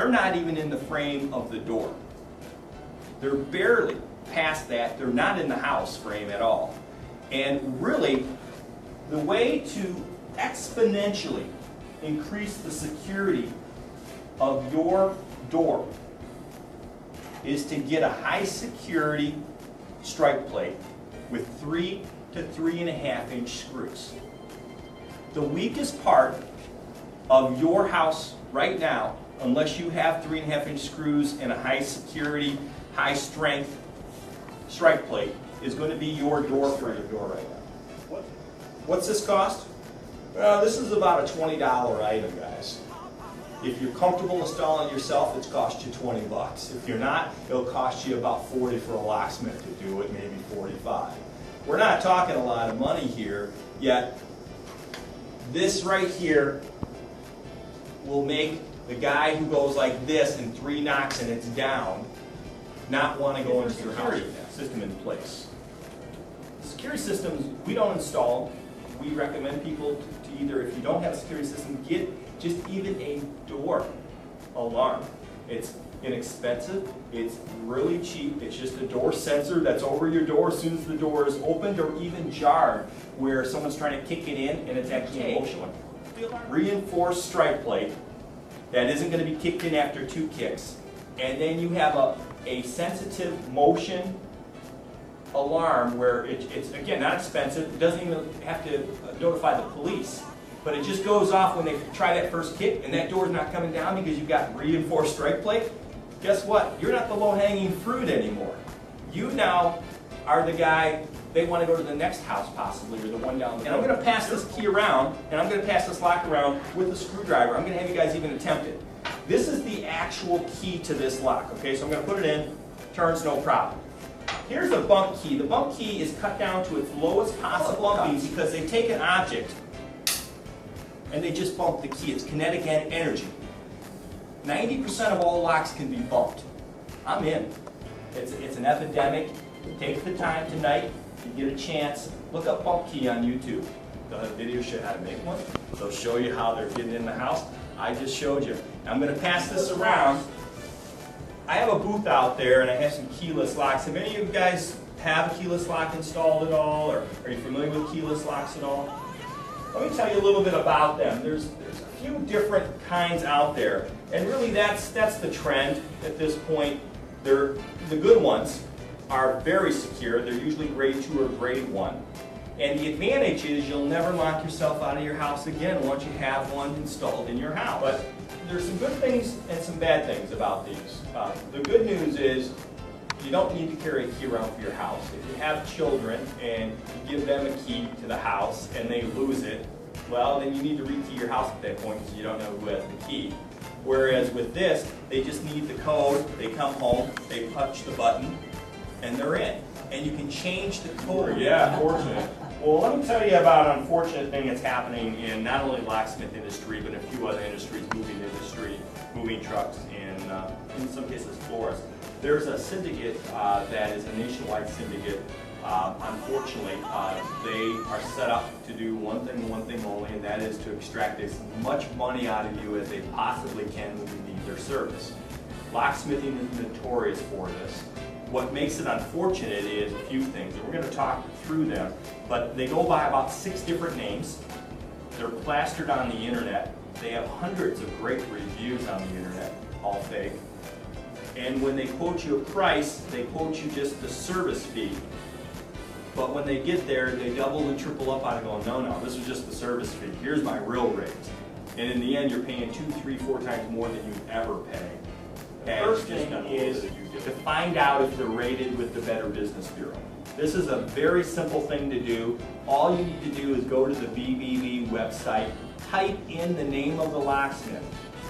they're not even in the frame of the door. They're barely past that. They're not in the house frame at all. And really, the way to exponentially increase the security of your door is to get a high security strike plate with 3 to 3.5 inch screws. The weakest part of your house right now, unless you have 3.5 inch screws and a high security, high strength strike plate, is going to be your door for your door right now. What's this cost? Well, this is about a $20 item, guys. If you're comfortable installing it yourself, it's cost you 20 bucks. If you're not, it'll cost you about 40 for a locksmith to do it, maybe 45. We're not talking a lot of money here, yet this right here will make the guy who goes like this and 3 knocks and it's down not want to go into your house with that system in place. Security systems, we don't install. We recommend people to either, if you don't have a security system, get just even a door alarm. It's inexpensive, it's really cheap, it's just a door sensor that's over your door as soon as the door is opened or even jarred where someone's trying to kick it in and it's actually emotional. Reinforced strike plate that isn't going to be kicked in after 2 kicks, and then you have a sensitive motion alarm where it's again not expensive, it doesn't even have to notify the police, but it just goes off when they try that first kick and that door's not coming down because you've got reinforced strike plate. Guess what? You're not the low-hanging fruit anymore. You now are the guy they want to go to the next house possibly, or the one down the road. And I'm going to pass this key around, and I'm going to pass this lock around with the screwdriver. I'm going to have you guys even attempt it. This is the actual key to this lock, okay? So I'm going to put it in, turns no problem. Here's the bump key. The bump key is cut down to its lowest possible bumping because they take an object and they just bump the key. It's kinetic energy. 90% of all locks can be bumped. I'm in. It's an epidemic. Take the time tonight. If you get a chance, look up bump key on YouTube. They'll have videos show you how to make one. They'll show you how they're getting in the house. I just showed you. I'm going to pass this around. I have a booth out there and I have some keyless locks. Have any of you guys have a keyless lock installed at all, or are you familiar with keyless locks at all? Let me tell you a little bit about them. There's a few different kinds out there, and really that's the trend at this point. The good ones are very secure. They're usually grade 2 or grade 1. And the advantage is you'll never lock yourself out of your house again once you have one installed in your house. But there's some good things and some bad things about these. The good news is you don't need to carry a key around for your house. If you have children and you give them a key to the house and they lose it, well, then you need to rekey your house at that point because you don't know who has the key. Whereas with this, they just need the code, they come home, they punch the button, and they're in. And you can change the code. Yeah, fortunate. Well, let me tell you about an unfortunate thing that's happening in not only the locksmith industry, but in a few other industries, moving industry, moving trucks, and in some cases floors. There's a syndicate that is a nationwide syndicate. Unfortunately, they are set up to do one thing and one thing only, and that is to extract as much money out of you as they possibly can when you need their service. Locksmithing is notorious for this. What makes it unfortunate is a few things, and we're going to talk through them, but they go by about 6 different names. They're plastered on the internet. They have hundreds of great reviews on the internet, all fake. And when they quote you a price, they quote you just the service fee. But when they get there, they double and triple up on it going, no, this is just the service fee. Here's my real rate. And in the end, you're paying 2, 3, 4 times more than you'd ever pay. The first thing is to find out if they're rated with the Better Business Bureau. This is a very simple thing to do. All you need to do is go to the BBB website, type in the name of the locksmith.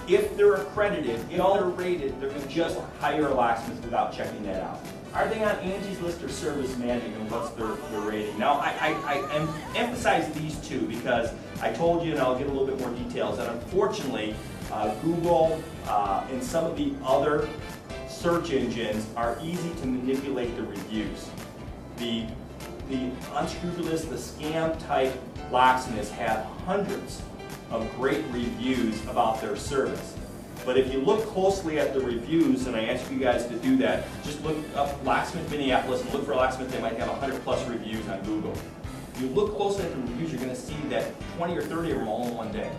If they're accredited, if they're rated, they're going to just hire a locksmith without checking that out. Are they on Angie's List or Service Magic, and what's their rating? Now, I emphasize these two because I told you, and I'll give a little bit more details, that unfortunately, Google and some of the other search engines are easy to manipulate the reviews. The unscrupulous, the scam type locksmiths have hundreds of great reviews about their service. But if you look closely at the reviews, and I ask you guys to do that, just look up Locksmith Minneapolis and look for Locksmith. They might have 100+ reviews on Google. If you look closely at the reviews, you're going to see that 20 or 30 of them all in one day.